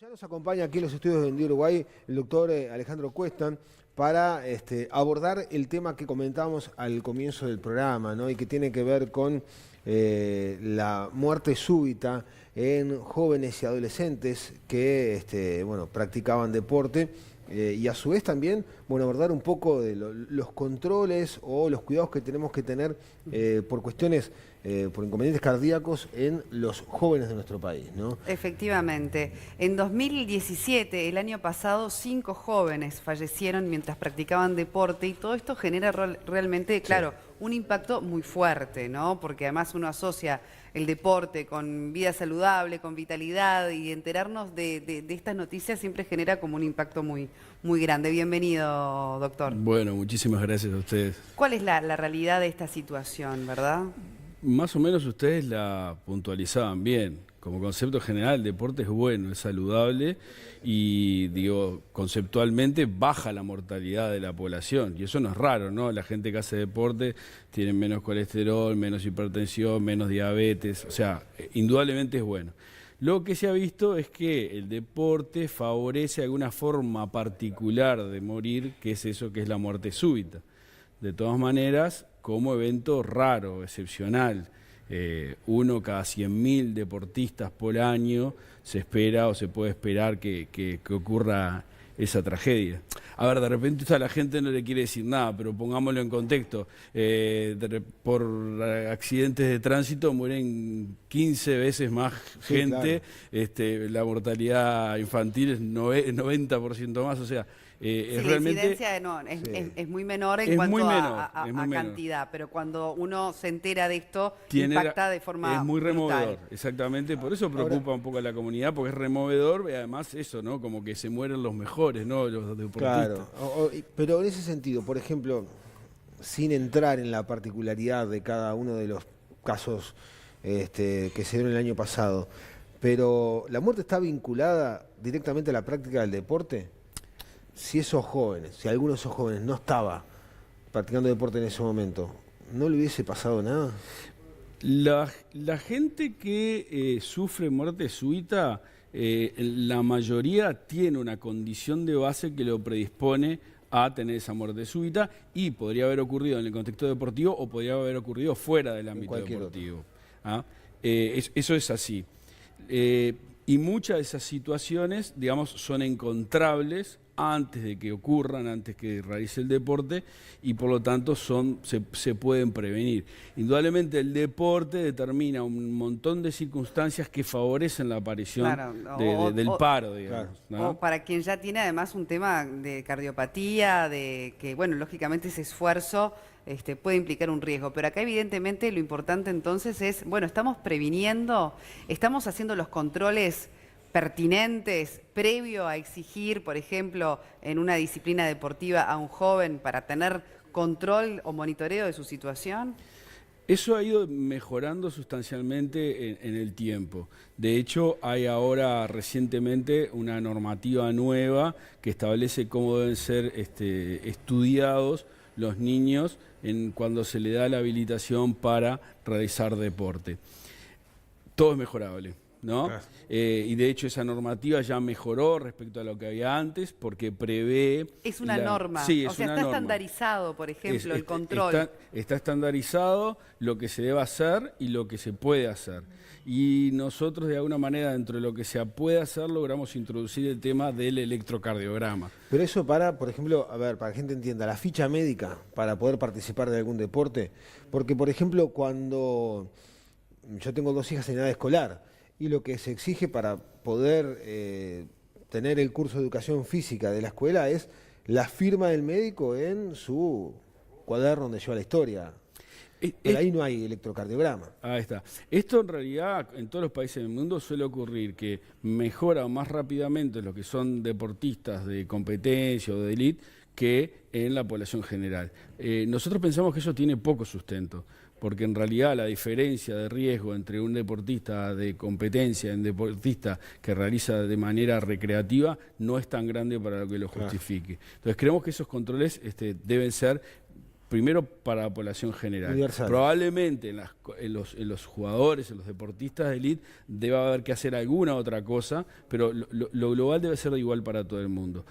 Ya nos acompaña aquí en los estudios de Vendí Uruguay el doctor Alejandro Cuestan para abordar el tema que comentábamos al comienzo del programa, ¿no? Y que tiene que ver con la muerte súbita en jóvenes y adolescentes que practicaban deporte y a su vez también abordar un poco de los controles o los cuidados que tenemos que tener por cuestiones, por inconvenientes cardíacos en los jóvenes de nuestro país, ¿no? Efectivamente. En 2017, el año pasado, 5 jóvenes fallecieron mientras practicaban deporte y todo esto genera realmente, claro, un impacto muy fuerte, ¿no? Porque además uno asocia el deporte con vida saludable, con vitalidad, y enterarnos de estas noticias siempre genera como un impacto muy, muy grande. Bienvenido, doctor. Bueno, muchísimas gracias a ustedes. ¿Cuál es la realidad de esta situación, verdad? Más o menos ustedes la puntualizaban bien. Como concepto general, el deporte es bueno, es saludable y, digo, conceptualmente baja la mortalidad de la población. Y eso no es raro, ¿no? La gente que hace deporte tiene menos colesterol, menos hipertensión, menos diabetes. O sea, indudablemente es bueno. Lo que se ha visto es que el deporte favorece alguna forma particular de morir, que es eso que es la muerte súbita. De todas maneras, como evento raro, excepcional, uno cada 100.000 deportistas por año se espera o se puede esperar que ocurra esa tragedia. A ver, de repente a la gente no le quiere decir nada, pero pongámoslo en contexto. Por accidentes de tránsito mueren 15 veces más gente, claro. La mortalidad infantil es 90% más, o sea, es realmente... La incidencia es muy menor en cuanto a cantidad, pero cuando uno se entera de esto, impacta de forma es muy removedor, brutal. Exactamente, por eso preocupa un poco a la comunidad, porque es removedor y además eso, ¿no? Como que se mueren los mejores, ¿no? Los deportistas. Claro, pero en ese sentido, por ejemplo, sin entrar en la particularidad de cada uno de los casos que se dieron el año pasado, pero ¿la muerte está vinculada directamente a la práctica del deporte? Si alguno de esos jóvenes no estaba practicando deporte en ese momento, ¿no le hubiese pasado nada? La gente que sufre muerte súbita, la mayoría tiene una condición de base que lo predispone a tener esa muerte súbita y podría haber ocurrido en el contexto deportivo o podría haber ocurrido fuera del ámbito deportivo. ¿Ah? Eso es así. Y muchas de esas situaciones, digamos, son encontrables antes de que ocurran, antes que realice el deporte, y por lo tanto se pueden prevenir. Indudablemente el deporte determina un montón de circunstancias que favorecen la aparición del paro, digamos. Claro. ¿no? O para quien ya tiene además un tema de cardiopatía, de que, bueno, lógicamente ese esfuerzo puede implicar un riesgo. Pero acá evidentemente lo importante entonces es, bueno, estamos previniendo, estamos haciendo los controles pertinentes previo a exigir, por ejemplo, en una disciplina deportiva a un joven para tener control o monitoreo de su situación? Eso ha ido mejorando sustancialmente en el tiempo. De hecho, hay ahora recientemente una normativa nueva que establece cómo deben ser estudiados los niños cuando se le da la habilitación para realizar deporte. Todo es mejorable, ¿no? Claro. Y de hecho esa normativa ya mejoró respecto a lo que había antes porque prevé... Es una norma, sí, o sea, está estandarizado, por ejemplo, el control. Está estandarizado lo que se debe hacer y lo que se puede hacer. Y nosotros de alguna manera dentro de lo que se puede hacer logramos introducir el tema del electrocardiograma. Pero eso por ejemplo, a ver, para que la gente entienda, la ficha médica para poder participar de algún deporte, porque por ejemplo cuando yo tengo 2 hijas en edad escolar, y lo que se exige para poder tener el curso de educación física de la escuela es la firma del médico en su cuaderno donde lleva la historia. Pero ahí no hay electrocardiograma. Ahí está. Esto en realidad en todos los países del mundo suele ocurrir que mejora más rápidamente los que son deportistas de competencia o de élite que en la población general. Nosotros pensamos que eso tiene poco sustento, porque en realidad la diferencia de riesgo entre un deportista de competencia y un deportista que realiza de manera recreativa no es tan grande para lo que lo justifique. Entonces creemos que esos controles deben ser primero para la población general. Universal. Probablemente en los jugadores, en los deportistas de élite, deba haber que hacer alguna otra cosa, pero lo global debe ser igual para todo el mundo.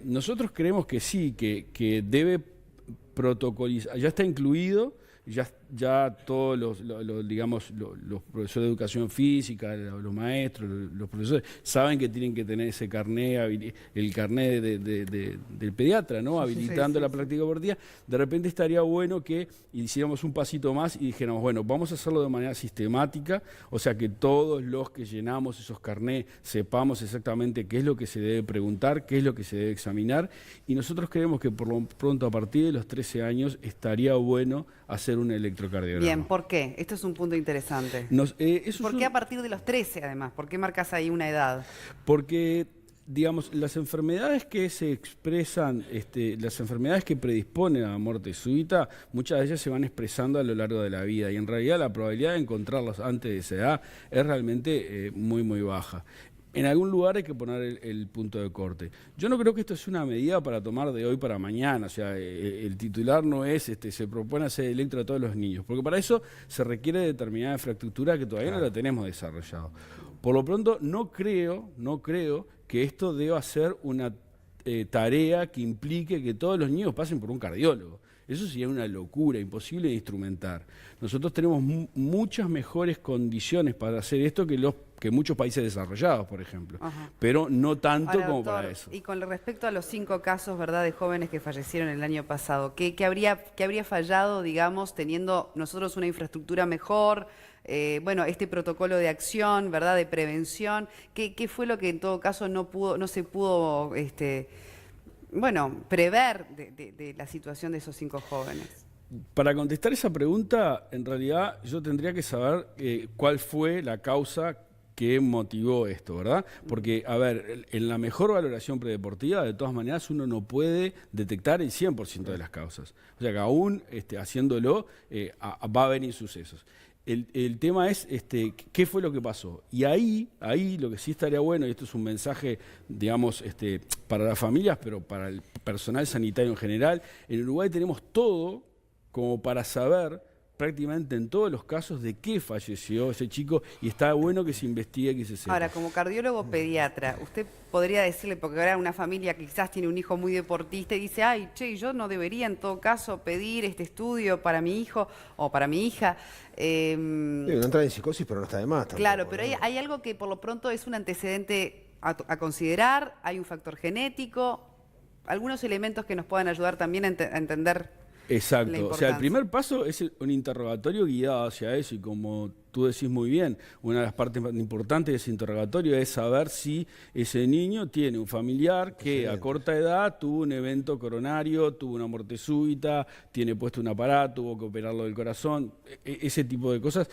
Nosotros creemos que sí, que debe protocolizar, ya está incluido, ya todos los profesores de educación física, los maestros, los profesores, saben que tienen que tener ese carné, el carné del pediatra, ¿no? Habilitando la práctica deportiva. De repente estaría bueno que hiciéramos un pasito más y dijéramos, bueno, vamos a hacerlo de manera sistemática, o sea que todos los que llenamos esos carnés sepamos exactamente qué es lo que se debe preguntar, qué es lo que se debe examinar, y nosotros creemos que por lo pronto a partir de los 13 años estaría bueno hacer un electrocardiograma. Bien, ¿por qué? Esto es un punto interesante. ¿Por qué a partir de los 13, además? ¿Por qué marcas ahí una edad? Porque, digamos, las enfermedades que se expresan, las enfermedades que predisponen a la muerte súbita, muchas de ellas se van expresando a lo largo de la vida, y en realidad la probabilidad de encontrarlas antes de esa edad es realmente muy, muy baja. En algún lugar hay que poner el punto de corte. Yo no creo que esto es una medida para tomar de hoy para mañana. O sea, el titular no es, se propone hacer electro a todos los niños, porque para eso se requiere determinada infraestructura que todavía no la tenemos desarrollado. Por lo pronto, no creo que esto deba ser una tarea que implique que todos los niños pasen por un cardiólogo. Eso sería una locura, imposible de instrumentar. Nosotros tenemos muchas mejores condiciones para hacer esto que muchos países desarrollados, por ejemplo. Ajá. Pero no tanto ahora, como doctor, para eso. Y con respecto a los 5 casos, ¿verdad?, de jóvenes que fallecieron el año pasado, ¿qué habría fallado, digamos, teniendo nosotros una infraestructura mejor? Bueno, este protocolo de acción, ¿verdad?, de prevención. ¿Qué fue lo que en todo caso no se pudo prever de la situación de esos 5 jóvenes? Para contestar esa pregunta, en realidad yo tendría que saber cuál fue la causa que motivó esto, ¿verdad? Porque, a ver, en la mejor valoración predeportiva, de todas maneras, uno no puede detectar el 100% de las causas. O sea que aún haciéndolo, va a haber insucesos. El tema es qué fue lo que pasó. Y ahí lo que sí estaría bueno, y esto es un mensaje, digamos, para las familias, pero para el personal sanitario en general, en Uruguay tenemos todo como para saber prácticamente en todos los casos de qué falleció ese chico, y está bueno que se investigue, que se sepa. Ahora, como cardiólogo pediatra, usted podría decirle, porque ahora una familia que quizás tiene un hijo muy deportista y dice, ay, che, yo no debería en todo caso pedir este estudio para mi hijo o para mi hija. No entra en psicosis, pero no está de más tampoco, claro, pero ¿no? hay algo que por lo pronto es un antecedente a considerar, hay un factor genético, algunos elementos que nos puedan ayudar también a entender. Exacto, o sea, el primer paso es un interrogatorio guiado hacia eso, y como tú decís muy bien, una de las partes más importantes de ese interrogatorio es saber si ese niño tiene un familiar que a corta edad tuvo un evento coronario, tuvo una muerte súbita, tiene puesto un aparato, tuvo que operarlo del corazón, ese tipo de cosas,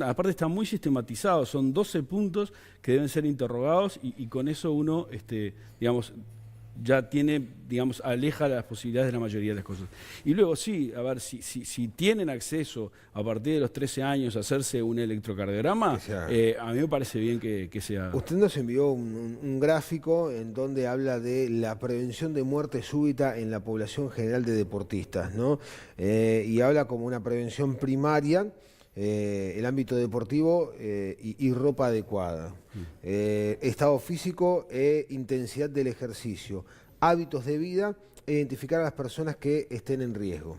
aparte están muy sistematizados, son 12 puntos que deben ser interrogados, y con eso uno, digamos, ya tiene, digamos, aleja las posibilidades de la mayoría de las cosas. Y luego sí, a ver, si tienen acceso a partir de los 13 años a hacerse un electrocardiograma, a mí me parece bien que sea. Usted nos envió un gráfico en donde habla de la prevención de muerte súbita en la población general de deportistas, ¿no? Y habla como una prevención primaria, el ámbito deportivo y ropa adecuada, estado físico e intensidad del ejercicio, hábitos de vida e identificar a las personas que estén en riesgo.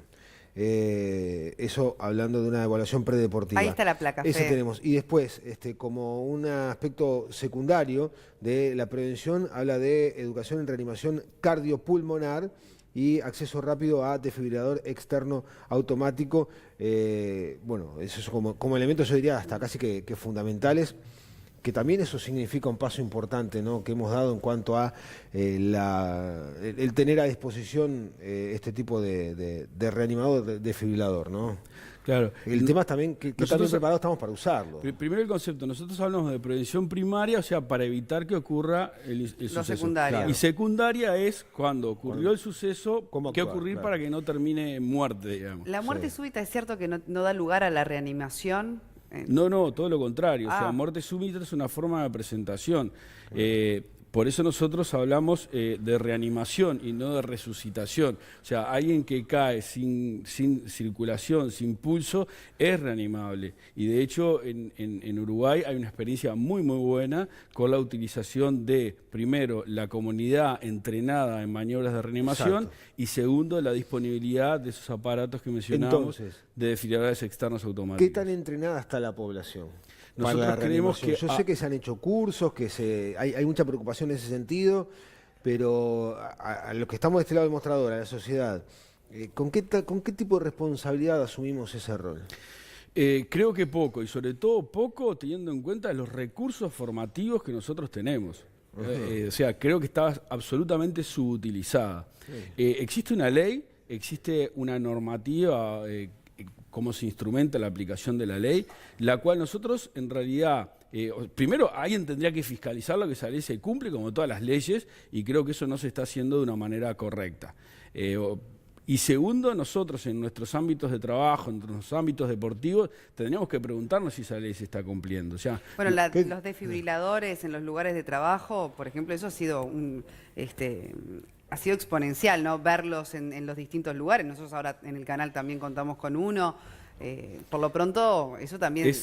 Eso hablando de una evaluación predeportiva. Ahí está la placa, Eso Fede. tenemos. Y después, como un aspecto secundario de la prevención, habla de educación en reanimación cardiopulmonar y acceso rápido a desfibrilador externo automático. Bueno, eso es como elementos, yo diría, hasta casi que fundamentales, que también eso significa un paso importante, ¿no?, que hemos dado en cuanto a el tener a disposición este tipo de reanimador, de desfibrilador, ¿no? Claro. El tema es también que también preparados estamos para usarlo. Primero el concepto, nosotros hablamos de prevención primaria, o sea, para evitar que ocurra el suceso. Secundaria. Claro. Y secundaria es cuando ocurrió el suceso, qué ocurrir claro, para que no termine en muerte, digamos. La muerte súbita es cierto que no da lugar a la reanimación. No, todo lo contrario. O sea, muerte súbita es una forma de presentación. Por eso nosotros hablamos de reanimación y no de resucitación. O sea, alguien que cae sin circulación, sin pulso, es reanimable. Y de hecho, en Uruguay hay una experiencia muy, muy buena con la utilización de, primero, la comunidad entrenada en maniobras de reanimación. Exacto. Y segundo, la disponibilidad de esos aparatos que mencionábamos. Entonces, De desfibriladores externos automáticos. ¿qué tan entrenada está la población? Para Nosotros la creemos reanimación? que Yo sé que se han hecho cursos, que hay mucha preocupación en ese sentido, pero a los que estamos de este lado del mostrador, a la sociedad, ¿con qué tipo de responsabilidad asumimos ese rol? Creo que poco, y sobre todo poco teniendo en cuenta los recursos formativos que nosotros tenemos. O sea, creo que está absolutamente subutilizada. Existe una ley, existe una normativa, cómo se instrumenta la aplicación de la ley, la cual nosotros en realidad, primero alguien tendría que fiscalizar lo que esa ley se cumple como todas las leyes, y creo que eso no se está haciendo de una manera correcta. Y segundo, nosotros en nuestros ámbitos de trabajo, en nuestros ámbitos deportivos, tendríamos que preguntarnos si esa ley se está cumpliendo. O sea, Bueno, los desfibriladores en los lugares de trabajo, por ejemplo, eso ha sido ha sido exponencial, ¿no? Verlos en los distintos lugares. Nosotros ahora en el canal también contamos con uno. Por lo pronto, eso también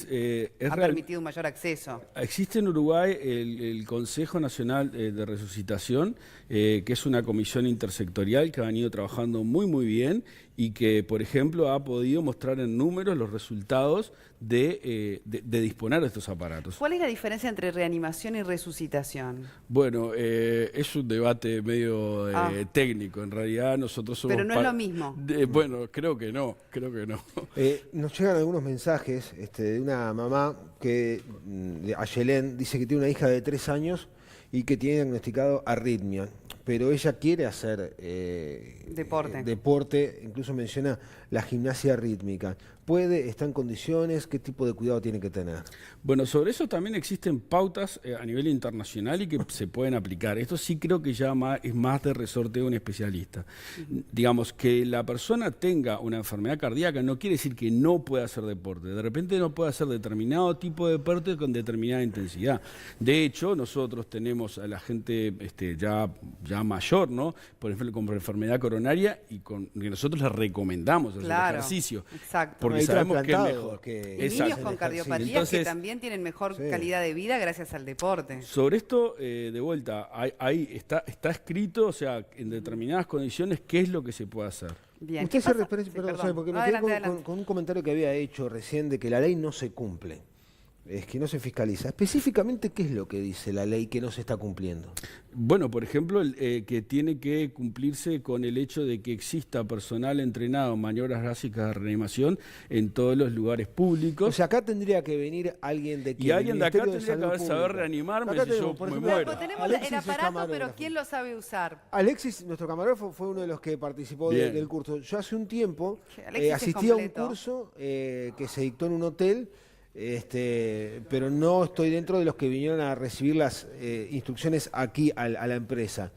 ha permitido un mayor acceso. Existe en Uruguay el Consejo Nacional de Resucitación, que es una comisión intersectorial que ha venido trabajando muy, muy bien y que, por ejemplo, ha podido mostrar en números los resultados de disponer de estos aparatos. ¿Cuál es la diferencia entre reanimación y resucitación? Bueno, es un debate medio técnico. En realidad nosotros somos... Pero no es lo mismo. Bueno, creo que no. Nos llegan algunos mensajes de una mamá que, Ayelén, dice que tiene una hija de 3 años y que tiene diagnosticado arritmia, pero ella quiere hacer deporte, incluso menciona la gimnasia rítmica. ¿Puede, está en condiciones? ¿Qué tipo de cuidado tiene que tener? Bueno, sobre eso también existen pautas a nivel internacional y que se pueden aplicar. Esto sí creo que ya es más de resorte de un especialista. Digamos, que la persona tenga una enfermedad cardíaca no quiere decir que no pueda hacer deporte. De repente no puede hacer determinado tipo de deporte con determinada intensidad. De hecho, nosotros tenemos a la gente ya mayor, ¿no? Por ejemplo, con enfermedad coronaria y que nosotros les recomendamos hacer ejercicio. Exacto. Porque sabemos que es mejor. Y niños con cardiopatías que también tienen mejor calidad de vida gracias al deporte. Sobre esto, de vuelta, ahí está escrito, o sea, en determinadas condiciones, qué es lo que se puede hacer. Bien. Usted se refiere, perdón, porque me quedé con un comentario que había hecho recién de que la ley no se cumple. Es que no se fiscaliza. Específicamente, ¿qué es lo que dice la ley que no se está cumpliendo? Bueno, por ejemplo, que tiene que cumplirse con el hecho de que exista personal entrenado en maniobras básicas de reanimación en todos los lugares públicos. O sea, acá tendría que venir alguien de y alguien de acá tendría que saber reanimarme si yo me muero. Tenemos Alexis, el aparato, pero ¿quién lo sabe usar? Alexis, nuestro camarógrafo, fue uno de los que participó del curso. Yo hace un tiempo asistí a un curso que se dictó en un hotel. Pero no estoy dentro de los que vinieron a recibir las instrucciones aquí a la empresa.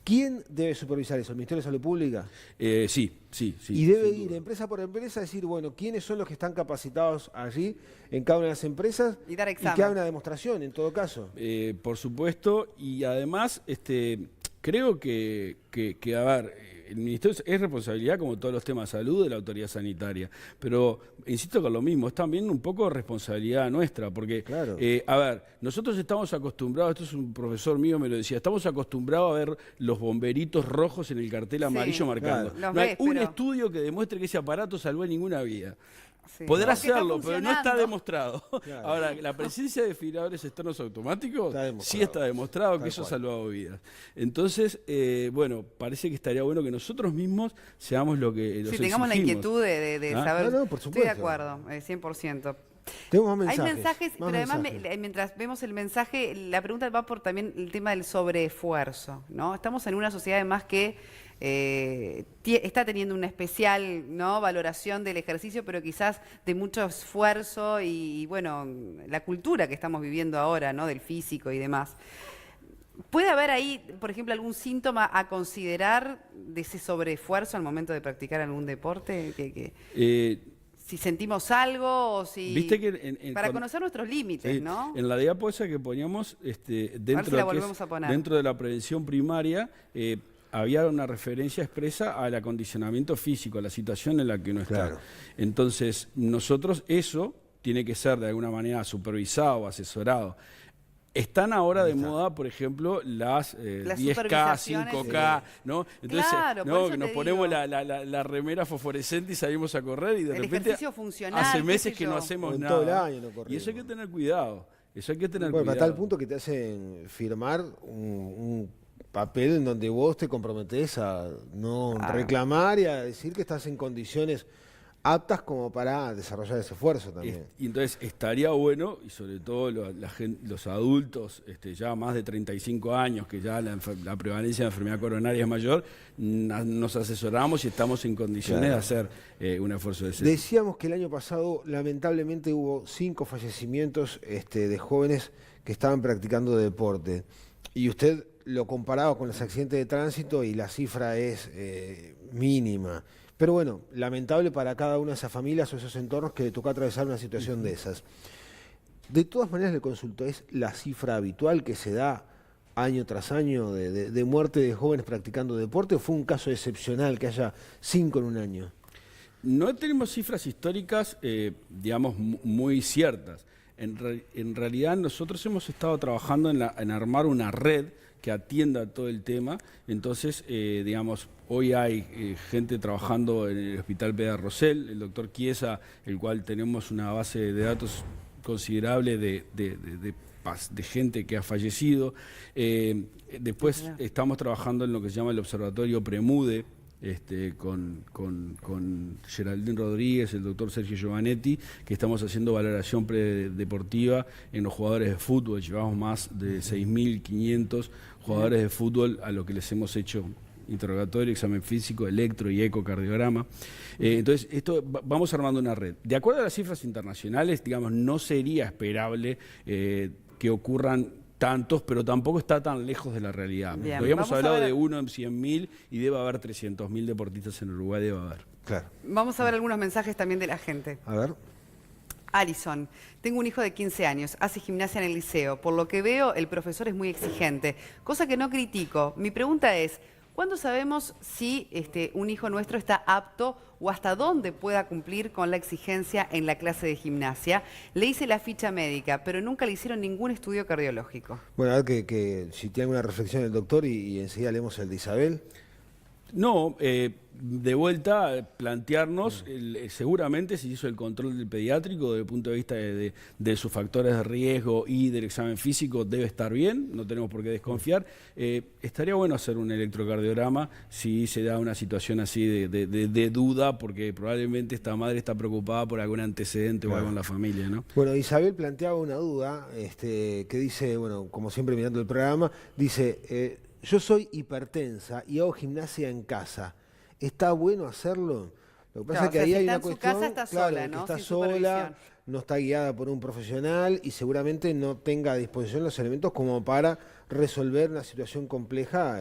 ¿Quién debe supervisar eso? ¿El Ministerio de Salud Pública? Sí. Y debe ir empresa por empresa a decir, bueno, ¿quiénes son los que están capacitados allí en cada una de las empresas? Y dar examen. Y que haga una demostración, en todo caso. Por supuesto, y además creo que a ver, el Ministerio es responsabilidad, como todos los temas de salud, de la autoridad sanitaria. Pero insisto con lo mismo, es también un poco responsabilidad nuestra, porque, claro. A ver, nosotros estamos acostumbrados, esto es un profesor mío me lo decía, estamos acostumbrados a ver los bomberitos rojos en el cartel amarillo marcando. Claro. No hay un estudio que demuestre que ese aparato salvó en ninguna vida. Sí. Podrá hacerlo, pero no está demostrado. Claro. Ahora, la presencia de desfibriladores externos automáticos sí está demostrado que eso ha salvado vidas. Entonces, bueno, parece que estaría bueno que nosotros mismos seamos lo que los tengamos la inquietud de saber. No, por supuesto. Estoy de acuerdo, 100%. Tenemos mensajes. Hay mensajes, pero además mientras vemos el mensaje, la pregunta va por también el tema del sobreesfuerzo, ¿no? Estamos en una sociedad además que está teniendo una especial, ¿no?, valoración del ejercicio, pero quizás de mucho esfuerzo y bueno, la cultura que estamos viviendo ahora, ¿no?, del físico y demás. ¿Puede haber ahí, por ejemplo, algún síntoma a considerar de ese sobreesfuerzo al momento de practicar algún deporte? si sentimos algo o si... Viste que para conocer nuestros límites, sí, ¿no? en la diapo esa que poníamos, dentro, la de volvemos a poner. dentro de la prevención primaria, había una referencia expresa al acondicionamiento físico, a la situación en la que uno está. Claro. Entonces, nosotros eso tiene que ser de alguna manera supervisado, asesorado. Están ahora de moda, por ejemplo, las 10K, 5K, ¿no? Entonces, claro, por ¿no? eso Que nos te ponemos digo. la remera fosforescente y salimos a correr y de El repente ejercicio funcional, hace qué meses sé que yo. no hacemos En nada. todo el año no Y corrimos. eso hay que tener cuidado. Eso hay que tener Bueno, cuidado. hasta tal punto que te hacen firmar un papel en donde vos te comprometés a no reclamar y a decir que estás en condiciones aptas como para desarrollar ese esfuerzo también. Y entonces estaría bueno, y sobre todo los adultos ya más de 35 años, que ya la prevalencia de enfermedad coronaria es mayor, nos asesoramos y estamos en condiciones de hacer un esfuerzo de ese. Decíamos que el año pasado lamentablemente hubo 5 fallecimientos de jóvenes que estaban practicando deporte. Y usted lo comparaba con los accidentes de tránsito y la cifra es mínima. Pero bueno, lamentable para cada una de esas familias o esos entornos que le tocó atravesar una situación de esas. De todas maneras le consulto, ¿es la cifra habitual que se da año tras año de muerte de jóvenes practicando deporte o fue un caso excepcional que haya 5 en un año? No tenemos cifras históricas, digamos, muy ciertas. En realidad nosotros hemos estado trabajando en armar una red que atienda todo el tema. Entonces, digamos, hoy hay gente trabajando en el Hospital Pedro Rosell, el doctor Chiesa, el cual tenemos una base de datos considerable de gente que ha fallecido. Después estamos trabajando en lo que se llama el Observatorio Premude, con Geraldine Rodríguez, el doctor Sergio Giovanetti, que estamos haciendo valoración predeportiva en los jugadores de fútbol. Llevamos más de 6.500 jugadores de fútbol a los que les hemos hecho interrogatorio, examen físico, electro y ecocardiograma. Entonces, vamos armando una red. De acuerdo a las cifras internacionales, digamos, no sería esperable que ocurran tantos, pero tampoco está tan lejos de la realidad. Bien, Habíamos hablado a ver, de 1 en 100.000 y debe haber 300.000 deportistas en Uruguay, debe haber. Claro. Vamos a ver algunos mensajes también de la gente. A ver. Alison, tengo un hijo de 15 años, hace gimnasia en el liceo. Por lo que veo, el profesor es muy exigente, cosa que no critico. Mi pregunta es, ¿cuándo sabemos si un hijo nuestro está apto o hasta dónde pueda cumplir con la exigencia en la clase de gimnasia? Le hice la ficha médica, pero nunca le hicieron ningún estudio cardiológico. Bueno, a ver que si tiene alguna reflexión el doctor y enseguida leemos el de Isabel. No, de vuelta, plantearnos, seguramente se hizo el control del pediátrico desde el punto de vista de sus factores de riesgo y del examen físico, debe estar bien, no tenemos por qué desconfiar. Estaría bueno hacer un electrocardiograma si se da una situación así de duda, porque probablemente esta madre está preocupada por algún antecedente o algo en la familia, ¿no? Bueno, Isabel planteaba una duda que dice, bueno, como siempre mirando el programa, dice, yo soy hipertensa y hago gimnasia en casa. ¿Está bueno hacerlo? Lo que pasa es que ahí si hay está una en su cuestión, casa, está claro, sola, que ¿no? está Sin sola, supervisión. no está guiada por un profesional y seguramente no tenga a disposición los elementos como para resolver una situación compleja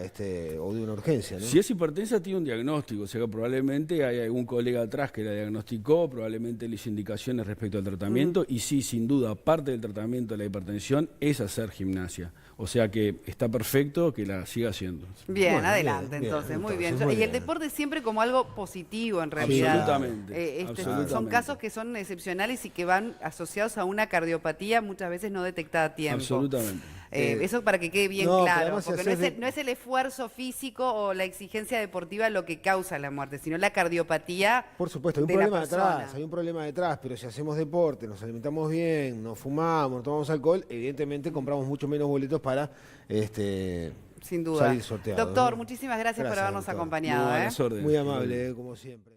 o de una urgencia, ¿no? Si es hipertensa, tiene un diagnóstico, o sea que probablemente hay algún colega atrás que la diagnosticó, probablemente le hizo indicaciones respecto al tratamiento, y sí, sin duda, parte del tratamiento de la hipertensión es hacer gimnasia. O sea que está perfecto que la siga haciendo. Bien, Bueno, adelante, bien, entonces, muy bien. entonces, muy Y el bien. deporte siempre como algo positivo, en realidad. Absolutamente, Son absolutamente. casos que son excepcionales y que van asociados a una cardiopatía muchas veces no detectada a tiempo. Absolutamente. Eso para que quede bien no, pero claro, además si porque no haces no es el esfuerzo físico o la exigencia deportiva lo que causa la muerte, sino la cardiopatía. Por supuesto, hay un de la problema persona. detrás, hay un problema detrás, pero si hacemos deporte, nos alimentamos bien, no fumamos, no tomamos alcohol, evidentemente compramos mucho menos boletos para Sin duda. salir sorteados, Doctor, ¿no? muchísimas gracias por Gracias, habernos doctor. acompañado. No, a las órdenes. Muy amable, como siempre.